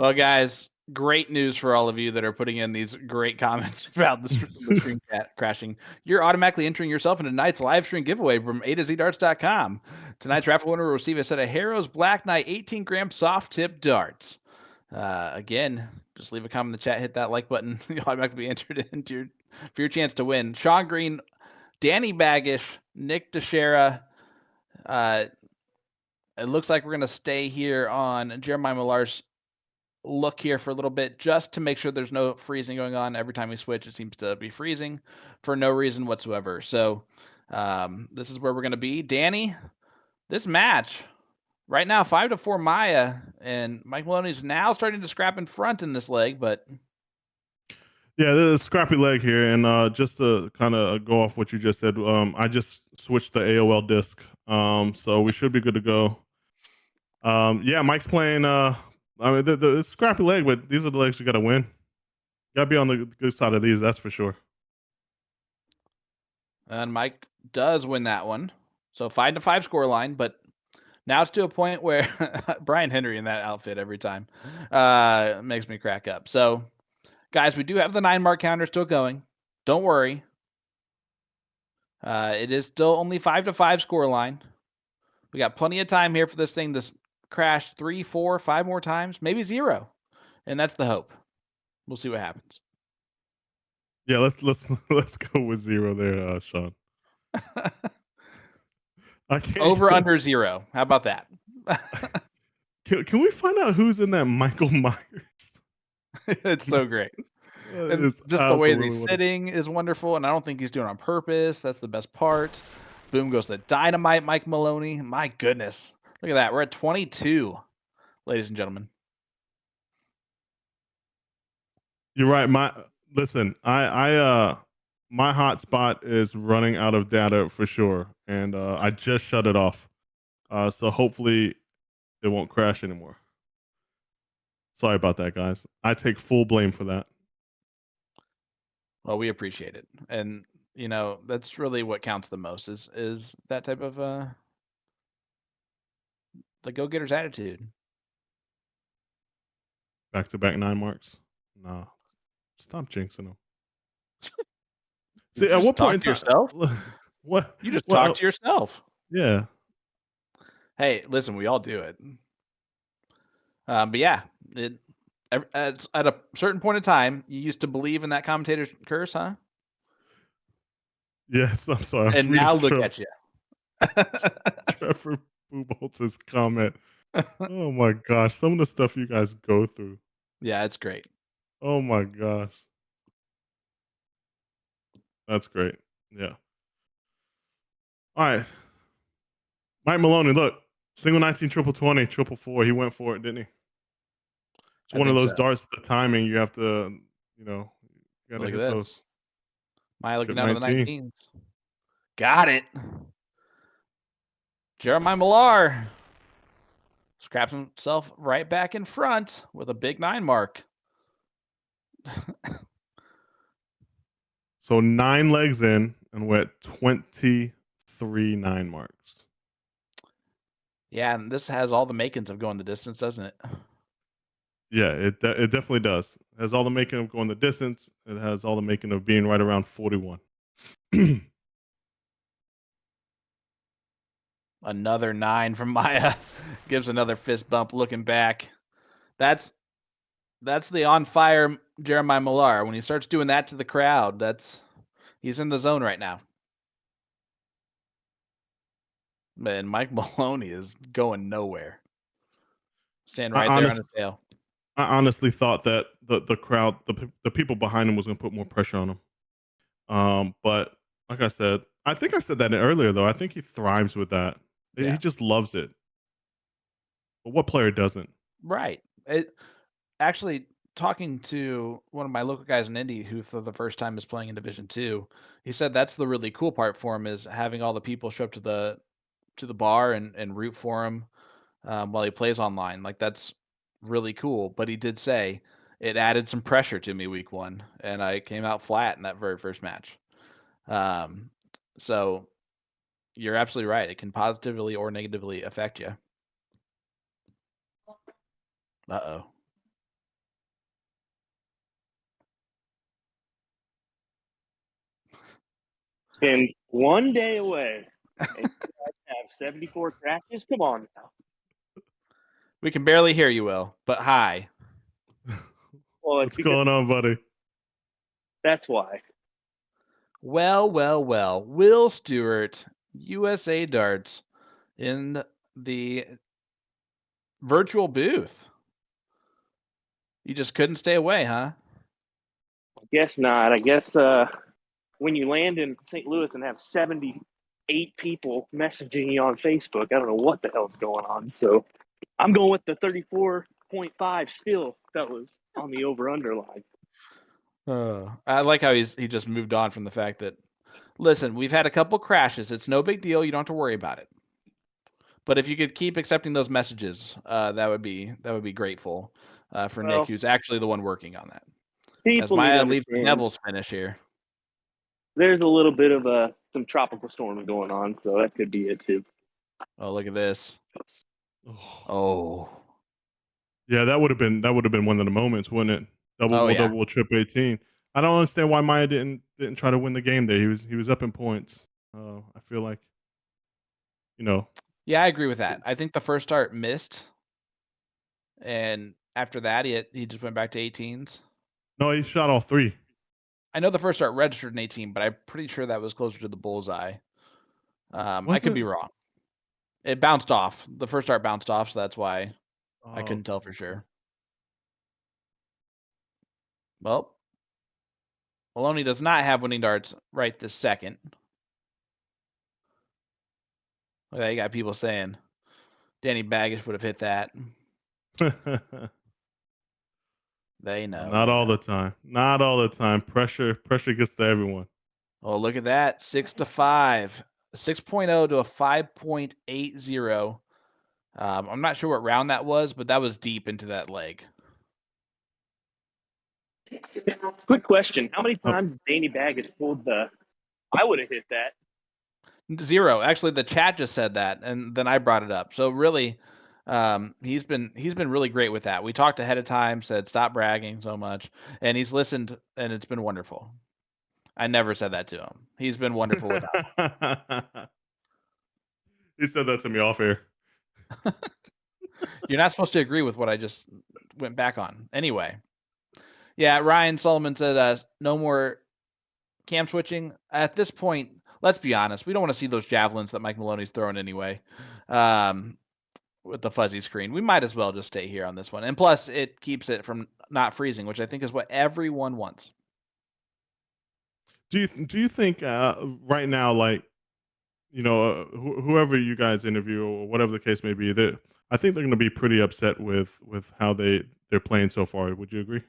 Well, guys, great news for all of you that are putting in these great comments about the stream chat crashing. You're automatically entering yourself into tonight's live stream giveaway from A to ZDarts.com. Tonight's raffle winner will receive a set of Harrow's Black Knight 18-gram soft tip darts. Again, just leave a comment in the chat, hit that like button. You'll automatically be entered into for your chance to win. Sean Green, Danny Baggish, Nick Teixeira. It looks like we're going to stay here on Jeremiah Millar's look here for a little bit just to make sure there's no freezing going on. Every time we switch, it seems to be freezing for no reason whatsoever. So this is where we're going to be. Danny, this match right now, 5-4 Maya, and Mike Maloney's now starting to scrap in front in this leg, but Yeah, there's a scrappy leg here, and just to kind of go off what you just said, I just switched the AOL disc, so we should be good to go. Yeah, Mike's playing. I mean, the scrappy leg, but these are the legs you got to win. Got to be on the good side of these, that's for sure. and Mike does win that one. So 5-5 scoreline, but now it's to a point where Brian Henry in that outfit every time makes me crack up. So, guys, we do have the 9-mark counter still going. Don't worry. It is still only 5-5 scoreline. We got plenty of time here for this thing to crash 3, 4, 5 more times, maybe 0, and that's the hope. We'll see what happens. Yeah, let's go with 0 there, Sean. I can't Over under 0. How about that? Can we find out who's in that Michael Myers? It's so great. And It's just the way that he's sitting is wonderful, and I don't think he's doing it on purpose. That's the best part. Boom goes the dynamite, Mike Maloney. My goodness. Look at that. We're at 22, ladies and gentlemen. You're right. Listen, I my hotspot is running out of data for sure, and I just shut it off. So hopefully it won't crash anymore. Sorry about that, guys. I take full blame for that. Well, we appreciate it. And you know, that's really what counts the most is that type of the go-getter's attitude. Back-to-back 9 marks. Nah. Stop jinxing them. See, at what point in time? Yourself? What? You just talk to yourself. Yeah. Hey, listen, we all do it. But yeah, at a certain point in time, you used to believe in that commentator's curse, huh? Yes, I'm sorry. And now look at you. Trevor Buboltz's comment. Oh my gosh, some of the stuff you guys go through. Yeah, it's great. Oh my gosh. That's great. Yeah. All right. Mike Maloney, look. Single 19, triple 20, triple 4. He went for it, didn't he? It's one of those darts, the timing, you have to, you know, you gotta hit those. Maya looking down to the 19s. Got it. Jeremiah Millar scraps himself right back in front with a big 9 mark. So 9 legs in, and we're at 23 9 marks. Yeah, and this has all the makings of going the distance, doesn't it? Yeah, it definitely does. It has all the making of going the distance. It has all the making of being right around 41. Another 9 from Maya. Gives another fist bump looking back. That's the on fire Jeremiah Millar. When he starts doing that to the crowd, he's in the zone right now. Man, Mike Maloney is going nowhere. Stand right there on his tail. I honestly thought that the crowd, the people behind him was going to put more pressure on him. But like I said, I think I said that earlier, though. I think he thrives with that. Yeah. He just loves it. But what player doesn't? Right. Actually, talking to one of my local guys in Indy who for the first time is playing in Division 2, he said that's the really cool part for him is having all the people show up to the bar and root for him while he plays online. Like that's really cool. But he did say it added some pressure to me week 1, and I came out flat in that very first match. So you're absolutely right. It can positively or negatively affect you. Uh-oh. been one day away, and you guys have 74 crashes. Come on now. We can barely hear you, Will, but hi. Well, What's going on, buddy? That's why. Well. Will Stewart, USA Darts, in the virtual booth. You just couldn't stay away, huh? I guess not. I guess when you land in St. Louis and have 78 people messaging you on Facebook, I don't know what the hell's going on. So I'm going with the 34.5 still, fellas, on the over-under line. I like how he just moved on from the fact that, listen, we've had a couple crashes. It's no big deal. You don't have to worry about it. But if you could keep accepting those messages, that would be grateful for Nick, who's actually the one working on that. As Maya leaves the Devils finish here. There's a little bit of some tropical storms going on, so that could be it too. Oh, look at this. Oh. Yeah, that would have been one of the moments, wouldn't it? Double, triple 18. I don't understand why Maya didn't try to win the game there. He was up in points. I feel like, Yeah, I agree with that. I think the first start missed, and after that, he just went back to 18s. No, he shot all three. I know the first start registered in 18, but I'm pretty sure that was closer to the bullseye. I could be wrong. It bounced off. The first start bounced off, so that's why I couldn't tell for sure. Well, Maloney does not have winning darts right this second. Look, you got people saying Danny Baggish would have hit that. They know. Not all the time. Not all the time. Pressure gets to everyone. Oh, look at that. 6-5. 6.0 to a 5.80. I'm not sure what round that was, but that was deep into that leg. Quick question. How many times has Danny Baggett pulled I would have hit that? 0. Actually, the chat just said that, and then I brought it up. So really, he's been really great with that. We talked ahead of time, said stop bragging so much, and he's listened, and it's been wonderful. I never said that to him. He's been wonderful with that. He said that to me off air. You're not supposed to agree with what I just went back on. Anyway. Yeah, Ryan Solomon said no more cam switching. At this point, let's be honest. We don't want to see those javelins that Mike Maloney's throwing anyway with the fuzzy screen. We might as well just stay here on this one. And plus, it keeps it from not freezing, which I think is what everyone wants. Do you think right now, like, whoever you guys interview or whatever the case may be, I think they're going to be pretty upset with how they're playing so far. Would you agree?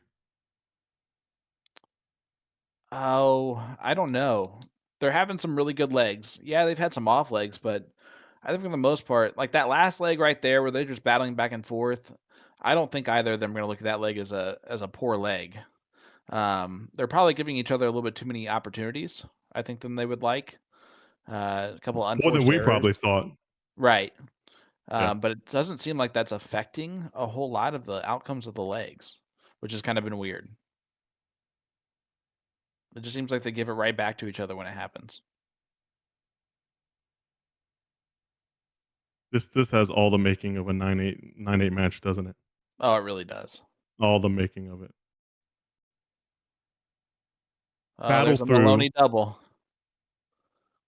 Oh, I don't know. They're having some really good legs. Yeah, they've had some off legs, but I think for the most part, like that last leg right there where they're just battling back and forth, I don't think either of them are going to look at that leg as a poor leg. They're probably giving each other a little bit too many opportunities, I think, than they would like. A couple of more than we errors. probably thought. Right. Yeah. But it doesn't seem like that's affecting a whole lot of the outcomes of the legs, which has kind of been weird. It just seems like they give it right back to each other when it happens. This has all the making of a 9-8 match, doesn't it? Oh, it really does. All the making of it. There's a Maloney double.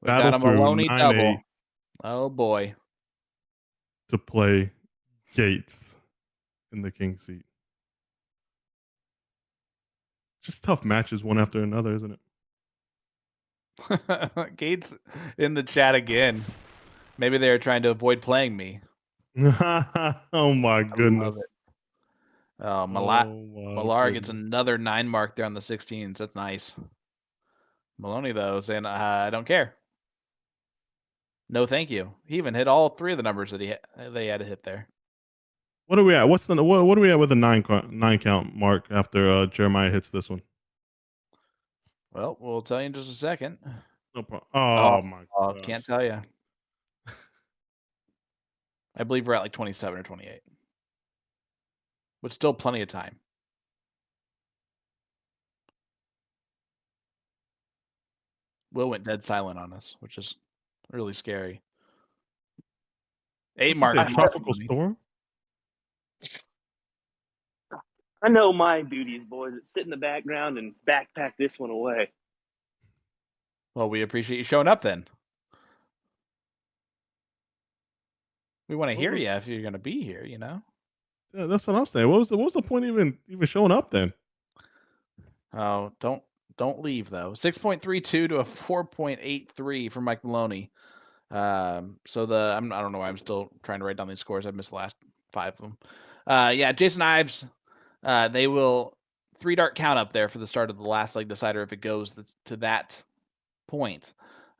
We've got a Maloney double. Oh boy. To play Gates in the king seat. Just tough matches one after another, isn't it? Gates in the chat again. Maybe they were trying to avoid playing me. Oh my goodness. Oh, Millar gets another 9 mark there on the 16s. That's nice. Maloney, though, saying, I don't care. No, thank you. He even hit all 3 of the numbers that they had to hit there. What are we at? What are we at with the 9 count mark after Jeremiah hits this one? Well, we'll tell you in just a second. No problem. Oh my god. Can't tell you. I believe we're at like 27 or 28. But still plenty of time. Will went dead silent on us, which is really scary. 8 What's he mark. say? Tropical storm? I know my duties, boys. It's sit in the background and backpack this one away. Well, we appreciate you showing up then. We want to hear you if you're going to be here, you know? Yeah, that's what I'm saying. What was the point even showing up then? Oh, don't leave though. 6.32 to a 4.83 for Mike Maloney. So I don't know why I'm still trying to write down these scores. I missed the last 5 of them. Yeah, Jason Ives. They will 3-dart count up there for the start of the last leg decider if it goes to that point.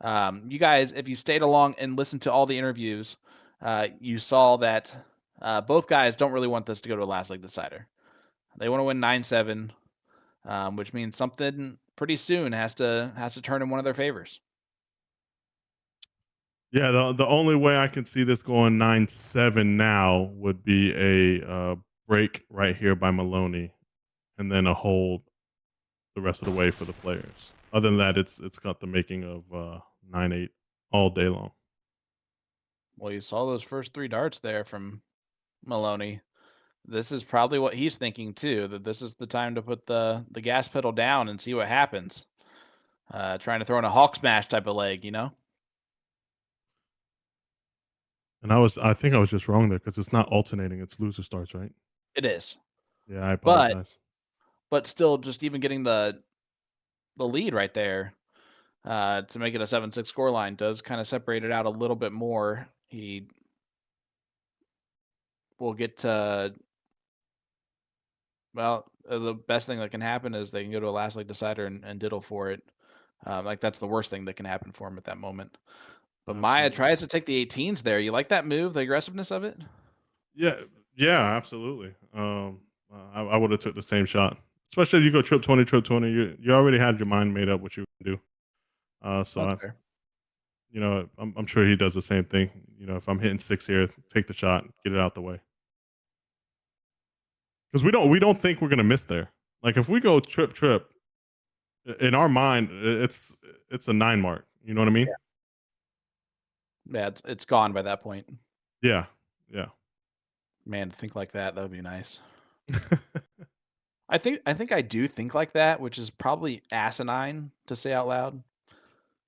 You guys, if you stayed along and listened to all the interviews, you saw that both guys don't really want this to go to a last leg decider. They want to win 9-7, which means something pretty soon has to turn in one of their favors. Yeah, the only way I can see this going 9-7 now would be a break right here by Maloney, and then a hold the rest of the way for the players. Other than that, it's got the making of 9-8 all day long. Well, you saw those first 3 darts there from Maloney. This is probably what he's thinking too, that this is the time to put the gas pedal down and see what happens. Trying to throw in a Hawk smash type of leg, you know? And I think I was just wrong there because it's not alternating; it's loser starts, right? It is. Yeah, I But apologize. but still just even getting the lead right there to make it a 7-6 scoreline does kind of separate it out a little bit more. He will get to the best thing that can happen is they can go to a last leg decider and diddle for it. Like that's the worst thing that can happen for him at that moment. But Maya Absolutely. tries to take the 18s there. You like that move, the aggressiveness of it? Yeah, absolutely. I would have took the same shot, especially if you go trip 20, trip 20. You already had your mind made up what you would do. That's fair. I'm sure he does the same thing. You know, if I'm hitting 6 here, take the shot, get it out the way. Because we don't think we're gonna miss there. Like if we go trip, in our mind, it's a 9 mark. You know what I mean? Yeah, it's gone by that point. Yeah, yeah. Man, to think like that would be nice. I think I do think like that, which is probably asinine to say out loud,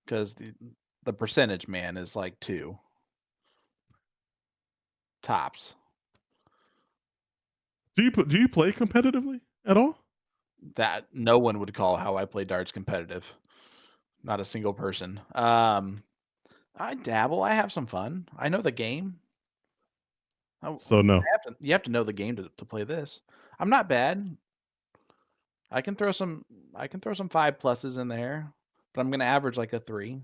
because the percentage, man, is like 2 tops. Do you play competitively at all? That no one would call how I play darts competitive. Not a single person. I dabble. I have some fun. I know the game. So no. You have to know the game to play this. I'm not bad. I can throw some 5 pluses in there, but I'm gonna average like a 3.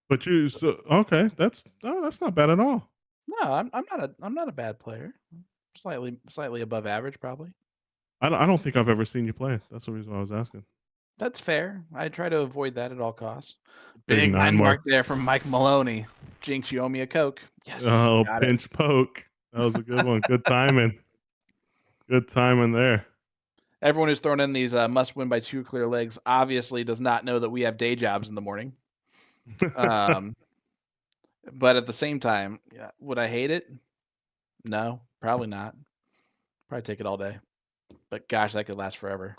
But okay, that's not bad at all. No, I'm not a bad player. Slightly above average probably. I don't think I've ever seen you play. That's the reason why I was asking. That's fair. I try to avoid that at all costs. Big Big 9 9 mark mark. there from Mike Maloney. Jinx, you owe me a Coke. Yes. Oh, Got it. pinch poke. That was a good one. Good timing. Good timing there. Everyone who's thrown in these must win by 2 clear legs obviously does not know that we have day jobs in the morning. But at the same time, yeah, would I hate it? No, probably not. Probably take it all day. But gosh, that could last forever.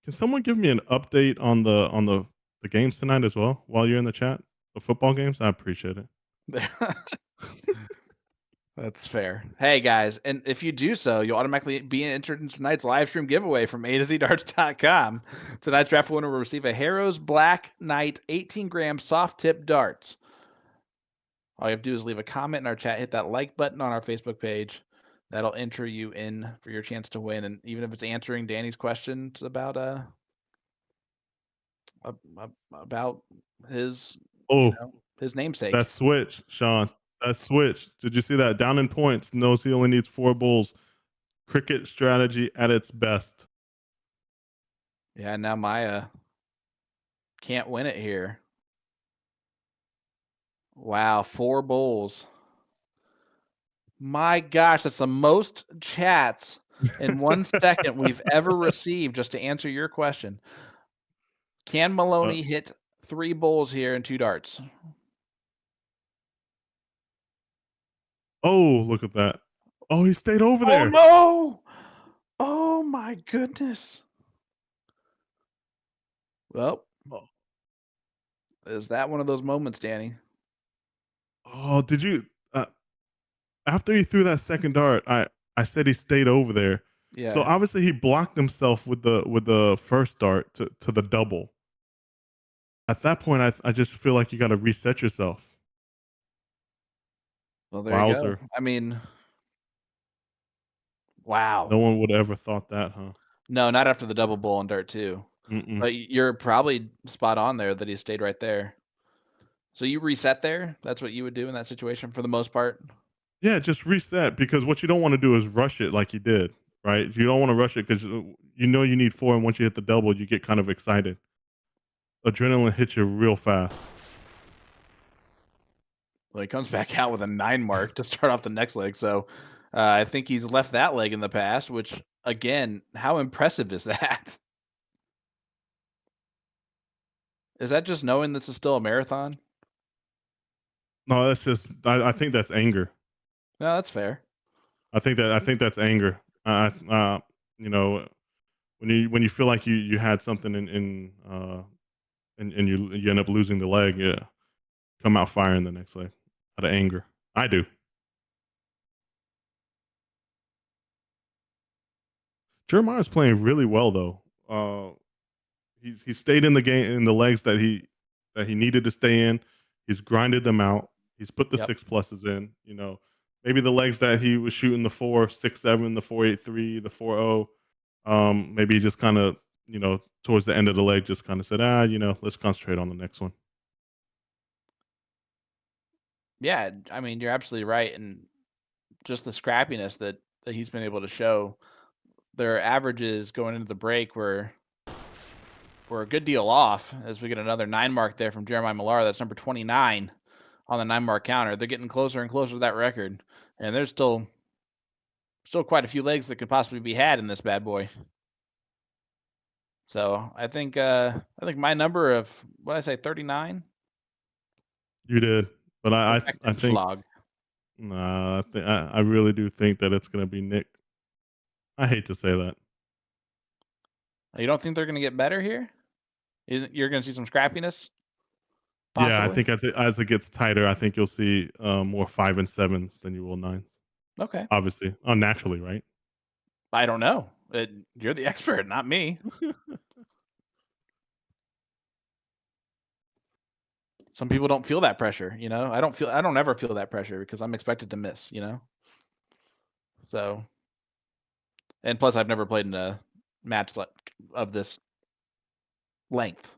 Can someone give me an update on the games tonight as well while you're in the chat? The football games? I appreciate it. That's fair. Hey guys, and if you do so, you'll automatically be entered in tonight's live stream giveaway from A to ZDarts.com. Tonight's draft winner will receive a Harrow's Black Knight 18-gram soft tip darts. All you have to do is leave a comment in our chat, hit that like button on our Facebook page. That'll enter you in for your chance to win. And even if it's answering Danny's questions about his Oh, his namesake. that switch, Sean. That switch. Did you see that? Down in points, knows he only needs 4 bulls. Cricket strategy at its best. Yeah, now Maya can't win it here. Wow, 4 bulls. My gosh, that's the most chats in 1 second we've ever received just to answer your question. Can Maloney hit 3 bowls here in 2 darts? Oh, look at that. Oh, he stayed over Oh, there. no! Oh, my goodness. Well, Oh. is that one of those moments, Danny? Oh, did you after he threw that second dart, I said he stayed over there. So Yeah. obviously he blocked himself with the first dart to the double. At that point, I just feel like you got to reset yourself. Well, there you go. Wowzer. I mean, wow. No one would ever thought that, huh? No, not after the double bowl on dart 2. Mm-mm. But you're probably spot on there that he stayed right there. So you reset there? That's what you would do in that situation for the most part? Yeah, just reset because what you don't want to do is rush it like you did, right? You don't want to rush it because you know you need 4, and once you hit the double, you get kind of excited. Adrenaline hits you real fast. Well, he comes back out with a 9 mark to start off the next leg. So I think he's left that leg in the past, which, again, how impressive is that? Is that just knowing this is still a marathon? No, that's just I think that's anger. No, that's fair. I think that's anger. You know, when you feel like you had something and you end up losing the leg, yeah, come out firing the next leg out of anger. I do. Jeremiah's playing really well though. He stayed in the game in the legs that he needed to stay in. He's grinded them out. He's put the Yep. 6 pluses in. You know, maybe the legs that he was shooting the 4.67, the 4.83, the 4.0. Maybe he just kind of towards the end of the leg just kind of said, let's concentrate on the next one. Yeah, I mean, you're absolutely right. And just the scrappiness that he's been able to show. Their averages going into the break were a good deal off as we get another 9 mark there from Jeremiah Millar. That's number 29 on the 9 mark counter. They're getting closer and closer to that record. And there's still quite a few legs that could possibly be had in this bad boy. So I think my number of what did I say, 39? You did, but I Effective think schlag. nah, I really do think that it's gonna be Nick. I hate to say that. You don't think they're going to get better here? You're going to see some scrappiness? Yeah, I Possibly. think as it gets tighter, I think you'll see more 5 and 7s than you will 9s. Okay. Obviously, unnaturally, right? I don't know. You're the expert, not me. Some people don't feel that pressure, you know? I don't ever feel that pressure because I'm expected to miss, you know? So, and plus I've never played in a match of this length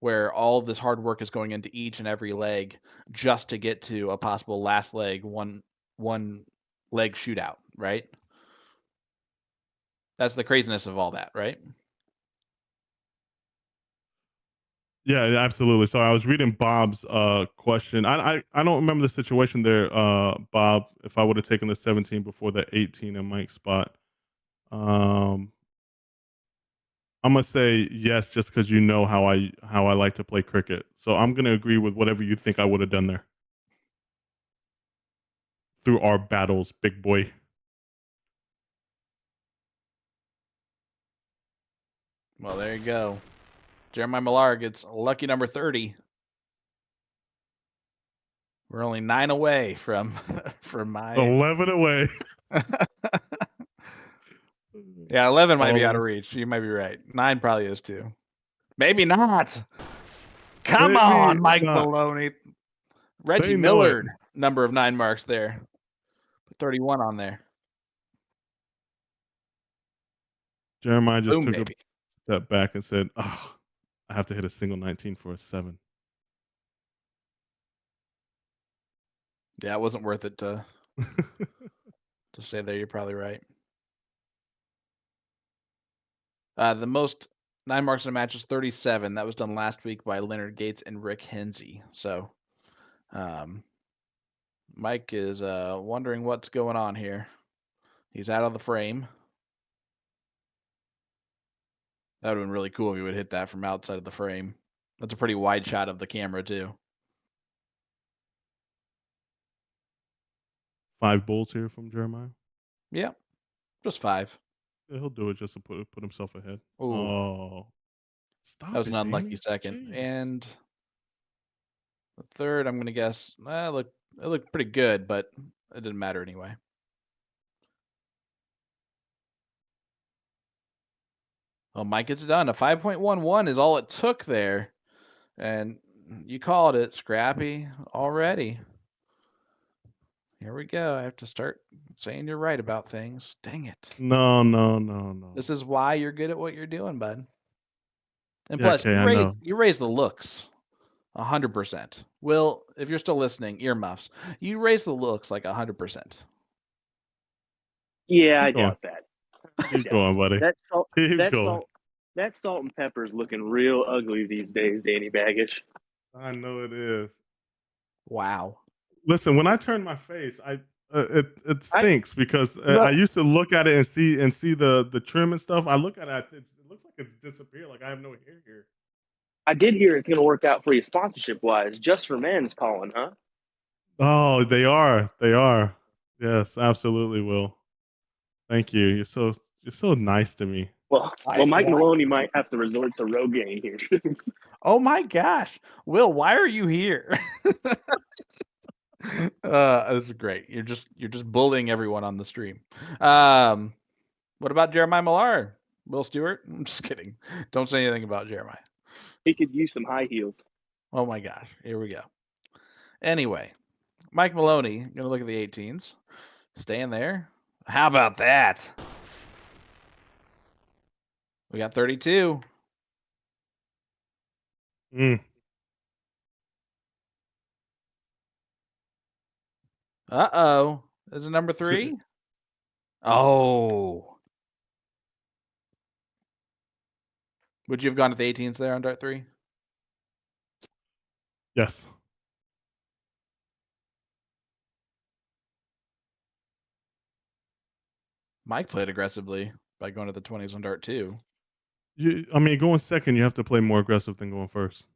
where all of this hard work is going into each and every leg just to get to a possible last leg one leg shootout, right? That's the craziness of all that, right? Yeah, absolutely. So I was reading Bob's question. I don't remember the situation there, Bob. If I would have taken the 17 before the 18 in Mike's spot, um, I'm gonna say yes, just because you know how I like to play cricket. So I'm gonna agree with whatever you think I would have done there through our battles, big boy. Well, there you go. Jeremiah Millar gets lucky number 30. We're only 9 away from from my 11 away. Yeah, 11 might be out Oh, of reach. You might be right. 9 probably is too. Maybe not. Come maybe on, Mike not. Maloney. Reggie They know it. Millard, number of 9 marks there. Put 31 on there. Jeremiah just Boom, took a baby. step back and said, "Oh, I have to hit a single 19 for a 7." Yeah, it wasn't worth it to stay there. You're probably right. The most 9 marks in a match is 37. That was done last week by Leonard Gates and Rick Hensey. So, Mike is wondering what's going on here. He's out of the frame. That would have been really cool if you would hit that from outside of the frame. That's a pretty wide shot of the camera too. 5 bulls here from Jeremiah. Yeah, just 5. Yeah, he'll do it just to put himself ahead. Ooh, Oh, that stop was an it, unlucky Danny. second. Jeez. And the third, I'm gonna guess, it looked pretty good, but it didn't matter anyway. Well, Mike gets it done. A 5.11 is all it took there, and you called it, Scrappy, already. Here we go. I have to start saying you're right about things. Dang it. No. This is why you're good at what you're doing, bud. And Yeah, plus, okay, I know. you raise the looks 100%. Will, if you're still listening, earmuffs. You raise the looks like 100%. Yeah, I Keep going. doubt that. Keep going, buddy. That salt, Keep that going. salt, that salt and pepper is looking real ugly these days, Danny Baggage. I know it is. Wow. Listen, when I turn my face, it I stinks because no, I used to look at it and see the trim and stuff. I look at it, it looks like it's disappeared. Like I have no hair here. I did hear it's going to work out for you sponsorship wise. Just for Men's calling, huh? Oh, they are. They are. Yes, absolutely, Will. Thank you. You're so nice to me. Well, Mike Maloney might have to resort to Rogaine here. Oh my gosh. Will, why are you here? This is great. You're just bullying everyone on the stream. What about Jeremiah Millar? Will Stewart? I'm just kidding. Don't say anything about Jeremiah. He could use some high heels. Oh my gosh. Here we go. Anyway, Mike Maloney, gonna look at the 18s. Staying there. How about that? We got 32. Uh-oh. Is it number 3? Oh. Would you have gone to the 18s there on dart 3? Yes. Mike played aggressively by going to the 20s on dart 2. I mean, going second, you have to play more aggressive than going first.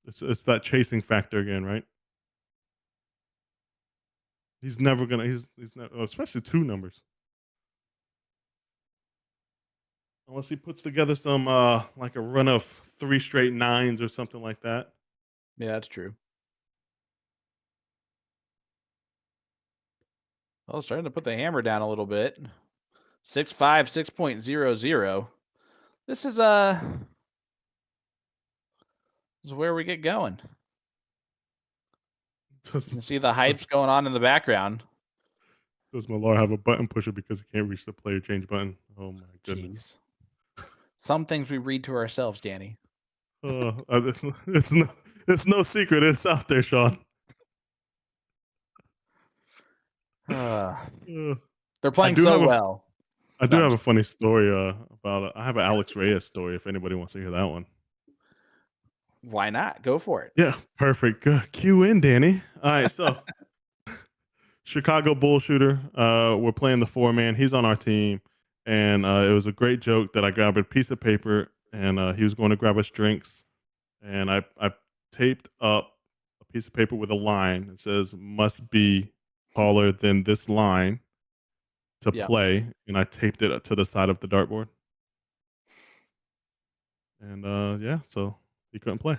It's that chasing factor again, right? He's never gonna. He's never, especially 2 numbers, unless he puts together some like a run of 3 straight 9s or something like that. Yeah, that's true. Well, starting to put the hammer down a little bit. 6.5, 6.00. This is where we get going. You see the hype's going on in the background. Does Millar have a button pusher because he can't reach the player change button? Oh my goodness. Jeez. Some things we read to ourselves, Danny. It's no secret. It's out there, Sean. They're playing so well. I do have a funny story about. I have an Alex Reyes story. If anybody wants to hear that one. Why not? Go for it. Yeah, perfect. Good. Cue in, Danny. All right, so Chicago bull shooter. We're playing the 4-man. He's on our team, and it was a great joke that I grabbed a piece of paper, and he was going to grab us drinks, and I taped up a piece of paper with a line. It says "must be taller than this line to play," and I taped it to the side of the dartboard. And yeah, so he couldn't play.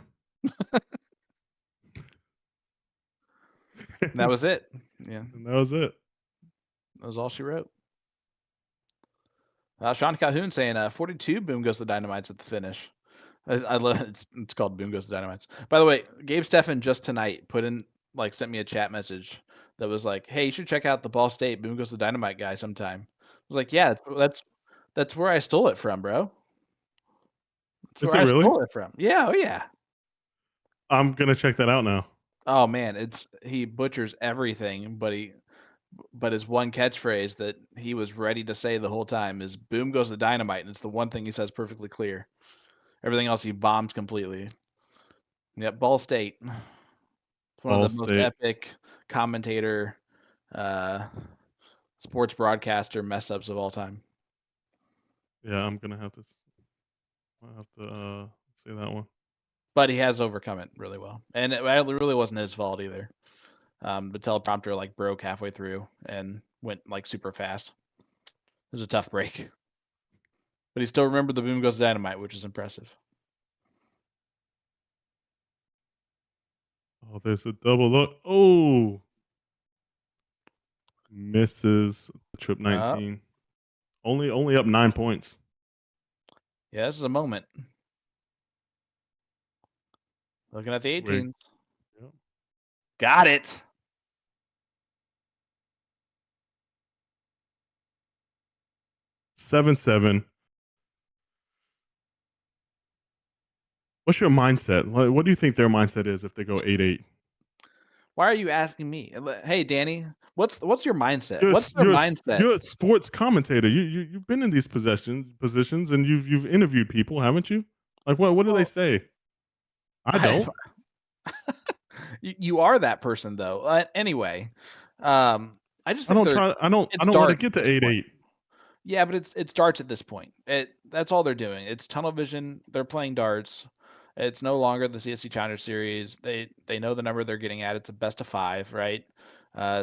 And that was it. Yeah. And that was it. That was all she wrote. Sean Calhoun saying 42 Boom Goes the Dynamites at the finish. I love it's called Boom Goes the Dynamites. By the way, Gabe Steffen just tonight sent me a chat message that was like, "Hey, you should check out the Ball State Boom Goes the Dynamite guy sometime." I was like, "Yeah, that's where I stole it from, bro. That's where I stole it from." Yeah, oh yeah. I'm gonna check that out now. Oh man, he butchers everything, but his one catchphrase that he was ready to say the whole time is "Boom goes the dynamite," and it's the one thing he says perfectly clear. Everything else he bombs completely. Yep, Ball State. It's one of the most epic commentator, sports broadcaster mess ups of all time. Yeah, I'm gonna have to. I have to say that one. But he has overcome it really well, and it really wasn't his fault either. The teleprompter like broke halfway through and went like super fast. It was a tough break, but he still remembered the boom goes dynamite, which is impressive. Oh, there's a double look. Oh, misses trip 19. Only up 9 points. Yeah, this is a moment. Looking at the Swig. 18s. Yep. Got it. 7-7. What's your mindset? What do you think their mindset is if they go 8-8? Why are you asking me? Hey, Danny, what's your mindset? You're, What's their mindset? you're a sports commentator. You've been in these positions, and you've interviewed people, haven't you? Like what do they say? I don't. You are that person though. Anyway, I just I think don't try. I don't it's want to dark get at to this point. 8-8. Yeah, but it's darts at this point. That's all they're doing. It's tunnel vision. They're playing darts. It's no longer the CSC Challenger Series. They know the number they're getting at. It's a best of 5, right?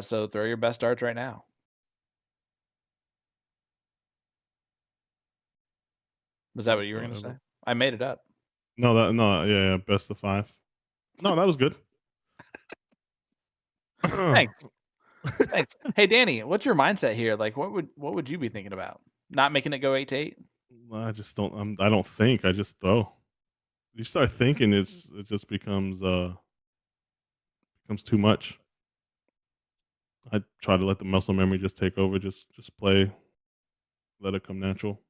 So throw your best darts right now. Was that what you were gonna say? I made it up. Yeah, best of 5. No, that was good. Thanks. Thanks. Hey Danny, what's your mindset here? Like what would you be thinking about? Not making it go 8-8? I just don't. I don't think. I just throw. You start thinking, it just becomes too much. I try to let the muscle memory just take over. Just play, let it come natural.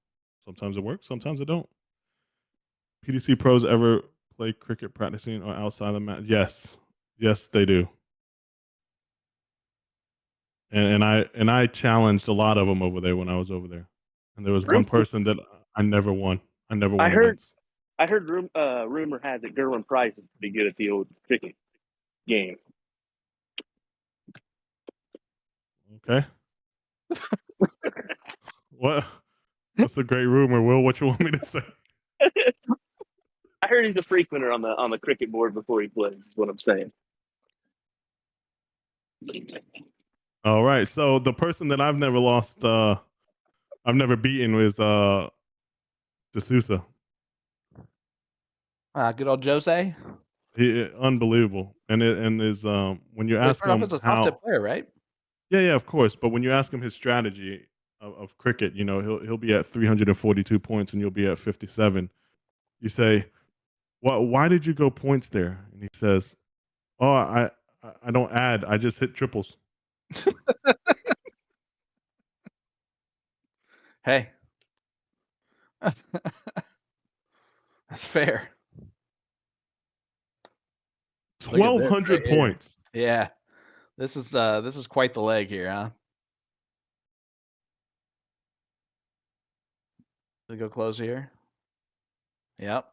Sometimes it works, sometimes it don't. PDC pros ever play cricket practicing or outside the mat? Yes, they do. And I challenged a lot of them over there when I was over there. And there was one person that I never won. I never won against. I heard rumor has it Gerwin Price is pretty good at the old cricket game. Okay. What? That's a great rumor, Will. What you want me to say? I heard he's a frequenter on the cricket board before he plays. Is what I'm saying. All right. So the person that I've never lost, I've never beaten was D'Souza. Good old Jose. He unbelievable, and is when you ask him As a top how, tip player, right? yeah, of course. But when you ask him his strategy of cricket, he'll be at 342 points, and you'll be at 57. You say, why did you go points there? And he says, oh, I don't add, I just hit triples. Hey, that's fair. 1,200 points. Yeah, this is quite the leg here, huh? We go close here. Yep.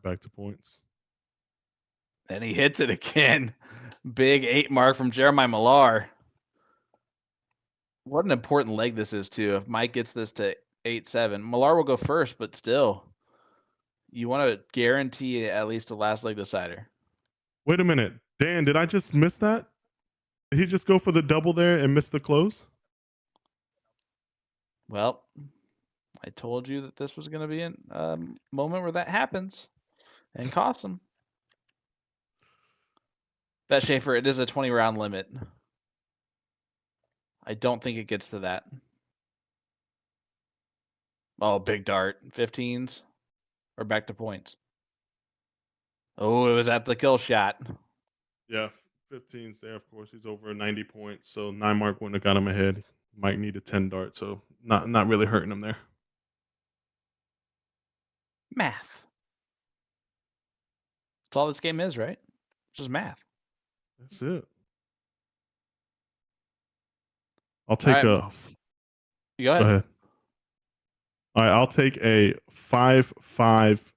Back to points. And he hits it again. Big 8 mark from Jeremiah Millar. What an important leg this is too. If Mike gets this to 8-7, Millar will go first, but still, you want to guarantee at least a last leg decider. Wait a minute, Dan, did I just miss that? Did he just go for the double there and miss the close? Well, I told you that this was going to be a moment where that happens and costs him. Bet Schaefer, it is a 20-round limit. I don't think it gets to that. Oh, big dart. 15s or back to points. Oh, it was at the kill shot. Yeah, 15's there, of course. He's over 90 points, so 9 mark wouldn't have got him ahead. Mike needed 10 darts, so not really hurting him there. Math. That's all this game is, right? It's just math. That's it. I'll take Go ahead. ahead. All right, I'll take a 5-5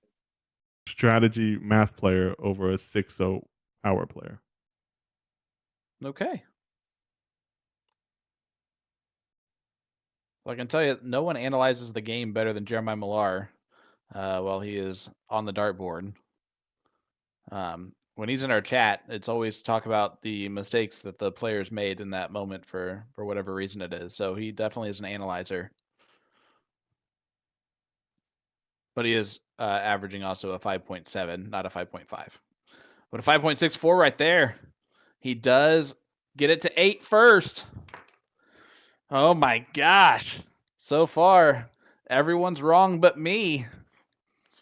strategy math player over a 6-0 power player. Okay. Well, I can tell you, no one analyzes the game better than Jeremiah Millar while he is on the dartboard. When he's in our chat, it's always talk about the mistakes that the players made in that moment for whatever reason it is. So he definitely is an analyzer. But he is averaging also a 5.7, not a 5.5. But a 5.64 right there. He does get it to 8 first. Oh my gosh. So far, everyone's wrong but me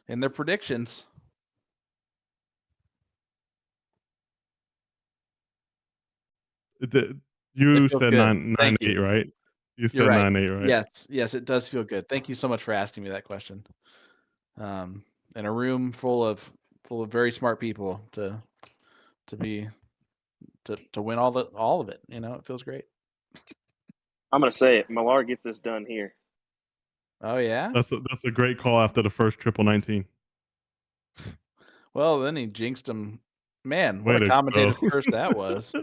in their predictions. You feels said good. 9 Thank 8, you. right? You You're said right. 9 8, right? Yes, it does feel good. Thank you so much for asking me that question. In a room full of very smart people to win all of it, it feels great. I'm gonna say it. Millar gets this done here. Oh yeah. That's a great call after the first triple 19. Well, then he jinxed him. Man, Way what a to commentator's go. curse that was.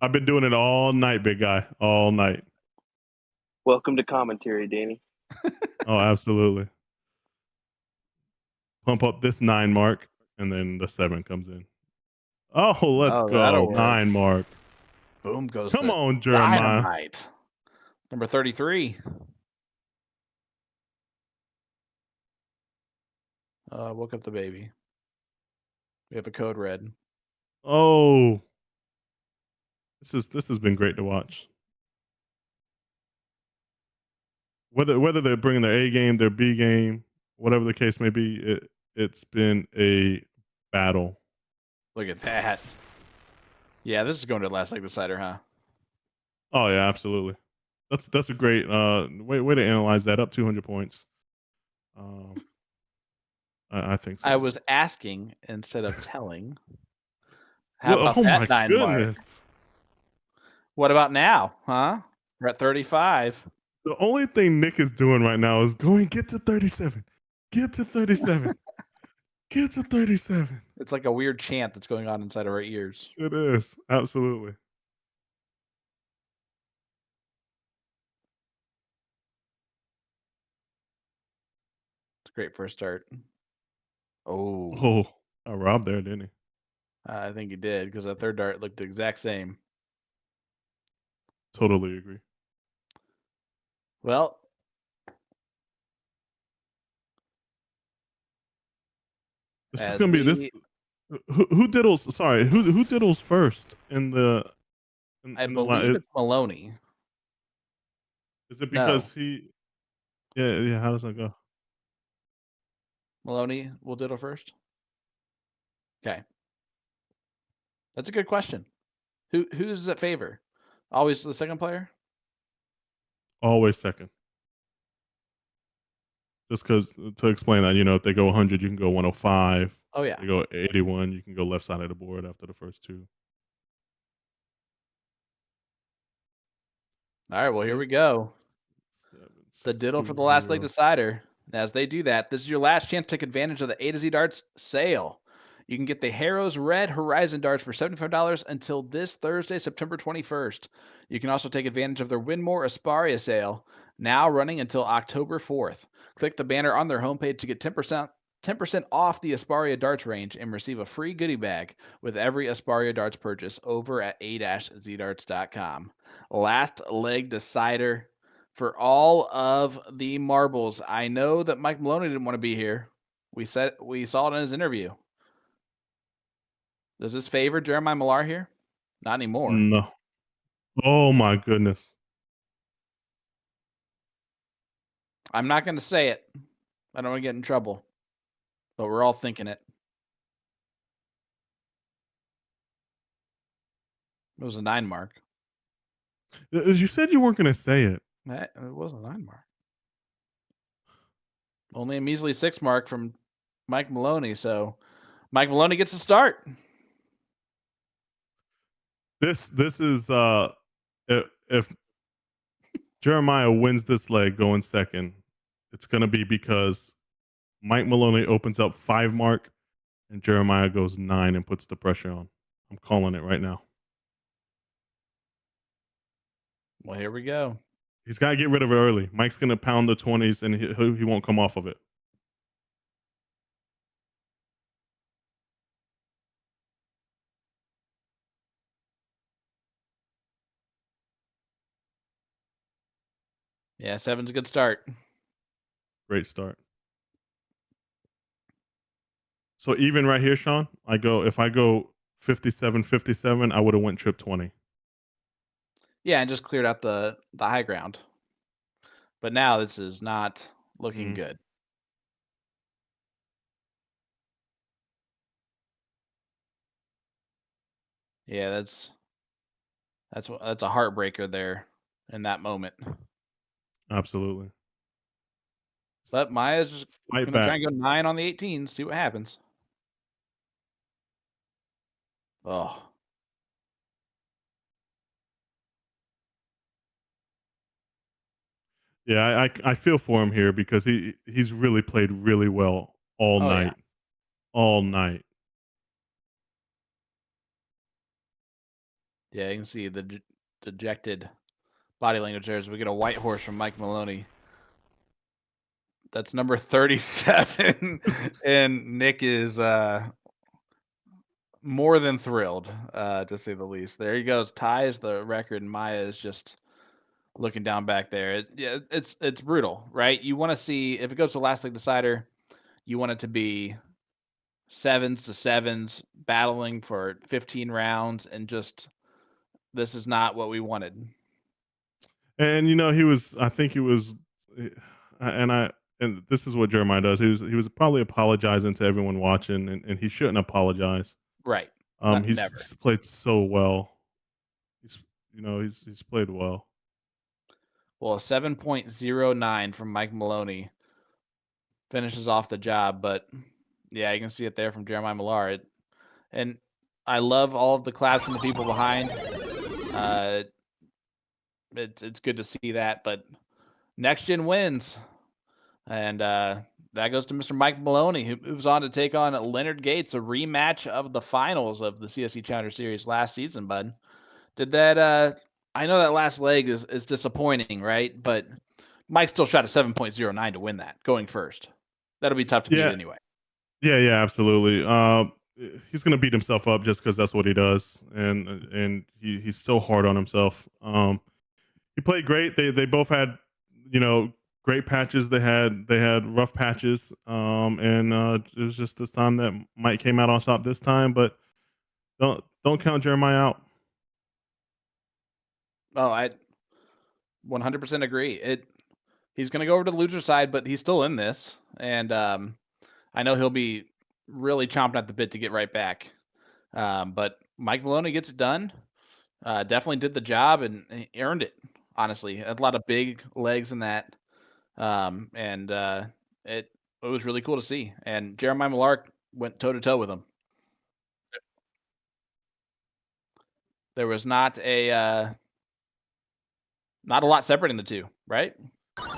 I've been doing it all night, big guy. All night. Welcome to commentary, Danny. Oh, absolutely. Pump up this 9 mark, and then the 7 comes in. Oh, let's That'll go. work. 9 mark. Boom goes Come the on, Jeremiah. dynamite. Number 33. Woke up the baby. We have a code red. Oh. This has been great to watch. Whether they're bringing their A game, their B game, whatever the case may be, it's been a battle. Look at that. Yeah, this is going to the last leg decider, huh? Oh yeah, absolutely. That's a great way to analyze that. Up 200 points. I think so. I was asking instead of telling. How Well, about oh that my 9 mark? goodness. What about now, huh? We're at 35. The only thing Nick is doing right now is get to 37. Get to 37. Get to 37. It's like a weird chant that's going on inside of our ears. It is. Absolutely. It's a great first start. Oh. Oh, I robbed there, didn't he? I think he did, because that third dart looked the exact same. Totally agree. Well, this is gonna be this. Who diddles? Sorry, who diddles first in the? I believe it's Maloney. Is it because he? Yeah. How does that go? Maloney will diddle first. Okay, that's a good question. Who does it favor? Always the second player. Always second. Just because to explain that, if they go 100, you can go 105. Oh yeah. They go 81, you can go left side of the board after the first 2. All right. Well, here we go. 7, 6, The diddle 2, for the last 0. leg decider. And as they do that, this is your last chance to take advantage of the A to Z Darts sale. You can get the Harrows Red Horizon darts for $75 until this Thursday, September 21st. You can also take advantage of their Winmore Asparia sale, now running until October 4th. Click the banner on their homepage to get 10% off the Asparia darts range and receive a free goodie bag with every Asparia darts purchase over at a-zdarts.com. Last leg decider for all of the marbles. I know that Mike Maloney didn't want to be here. We saw it in his interview. Does this favor Jeremiah Millar here? Not anymore. No. Oh my goodness. I'm not going to say it. I don't want to get in trouble. But we're all thinking it. It was a 9 mark. You said you weren't going to say it. It was a 9 mark. Only a measly 6 mark from Mike Maloney. So Mike Maloney gets a start. This is if Jeremiah wins this leg going second, it's going to be because Mike Maloney opens up 5 mark and Jeremiah goes 9 and puts the pressure on. I'm calling it right now. Well, here we go. He's got to get rid of it early. Mike's going to pound the 20s, and he won't come off of it. Yeah, 7's a good start. Great start. So even right here, Sean, if I go 57-57, I would have went trip 20. Yeah, and just cleared out the high ground. But now this is not looking good. Yeah, that's a heartbreaker there in that moment. Absolutely. But Maya's just Fight gonna try back. and go 9 on the 18, see what happens. Oh. Yeah, I feel for him here because he's really played really well all night. Yeah. All night. Yeah, you can see the dejected body language there as we get a white horse from Mike Maloney. That's number 37. And Nick is more than thrilled, to say the least. There he goes, ties the record, and Maya is just looking down back there. It's brutal, right? You want to see, if it goes to last leg decider, you want it to be 7s to 7s battling for 15 rounds, and just this is not what we wanted. And I think he was, and this is what Jeremiah does. He was probably apologizing to everyone watching, and he shouldn't apologize. Right. He's Never. played so well. He's played well. Well, a 7.09 from Mike Maloney finishes off the job, but yeah, you can see it there from Jeremiah Millar. And I love all of the claps from the people behind. It's good to see that, but Next Gen wins, and that goes to Mr. Mike Maloney, who moves on to take on Leonard Gates, a rematch of the finals of the CSC Challenger Series last season. Bud, did that? I know that last leg is disappointing, right? But Mike still shot a 7.09 to win that, going first. That'll be tough to beat anyway. Yeah, absolutely. He's gonna beat himself up just because that's what he does, and he's so hard on himself. He played great. They both had, great patches. They had rough patches. And it was just this time that Mike came out on top this time. But don't count Jeremiah out. Oh, I 100% agree. He's going to go over to the loser side, but he's still in this, and I know he'll be really chomping at the bit to get right back. But Mike Maloney gets it done. Definitely did the job and he earned it. Honestly, had a lot of big legs in that, and it was really cool to see. And Jeremiah Millar went toe to toe with him. There was not a lot separating the two, right?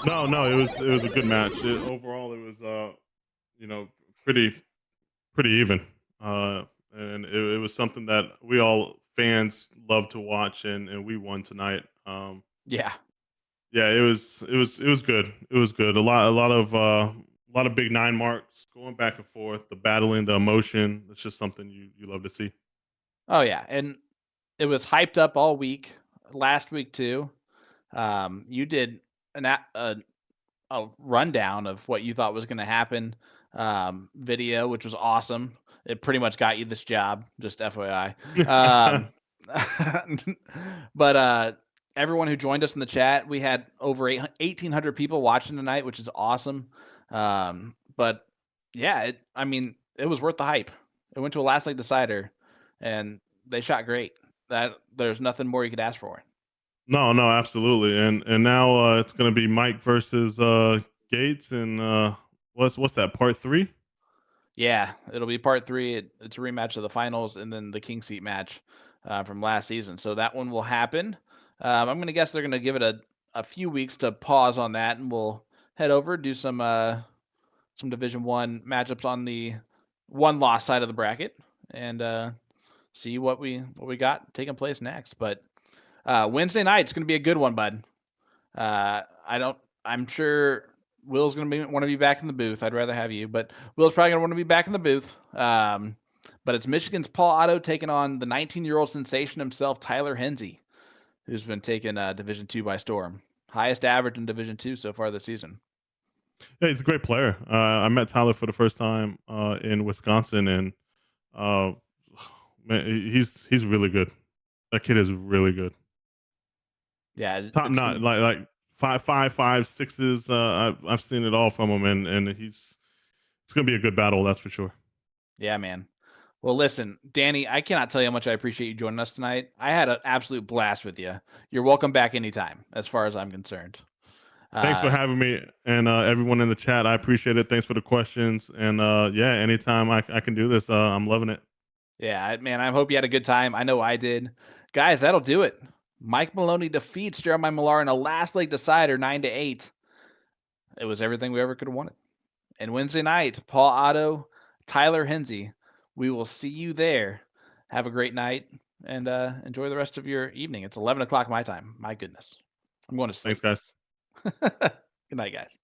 No, it was a good match. Overall, it was pretty even. And it was something that we all fans love to watch, and we won tonight. Yeah. Yeah, it was good. It was good. A lot of big 9 marks going back and forth, the battling, the emotion. It's just something you love to see. Oh yeah, and it was hyped up all week. Last week too. You did a rundown of what you thought was going to happen, video, which was awesome. It pretty much got you this job, just FYI. But everyone who joined us in the chat, we had over 1,800 people watching tonight, which is awesome. But yeah, it was worth the hype. It went to a last leg decider, and they shot great. There's nothing more you could ask for. No, absolutely. And now it's going to be Mike versus Gates, and what's that, part 3? Yeah, it'll be part 3. It's a rematch of the finals and then the king seat match from last season. So that one will happen. I'm going to guess they're going to give it a few weeks to pause on that, and we'll head over, do some Division 1 matchups on the one loss side of the bracket, and see what we got taking place next. But Wednesday night, it's going to be a good one, bud. I'm sure Will's going to want to be back in the booth. I'd rather have you, but Will's probably going to want to be back in the booth. But it's Michigan's Paul Otto taking on the 19-year-old sensation himself, Tyler Hensey, who's been taking Division II by storm. Highest average in Division II so far this season. Yeah, he's a great player. I met Tyler for the first time in Wisconsin, and man, he's really good. That kid is really good. Yeah, Top notch, like 5'5", 5'6". I've seen it all from him, and it's gonna be a good battle, that's for sure. Yeah, man. Well, listen, Danny, I cannot tell you how much I appreciate you joining us tonight. I had an absolute blast with you. You're welcome back anytime, as far as I'm concerned. Thanks for having me, and everyone in the chat. I appreciate it. Thanks for the questions, and yeah, anytime I can do this, I'm loving it. Yeah, man, I hope you had a good time. I know I did. Guys, that'll do it. Mike Maloney defeats Jeremiah Millar in a last leg decider, 9-8. It was everything we ever could have wanted. And Wednesday night, Paul Otto, Tyler Hensey. We will see you there. Have a great night and enjoy the rest of your evening. It's 11 o'clock my time. My goodness. I'm going to sleep. Thanks, guys. Good night, guys.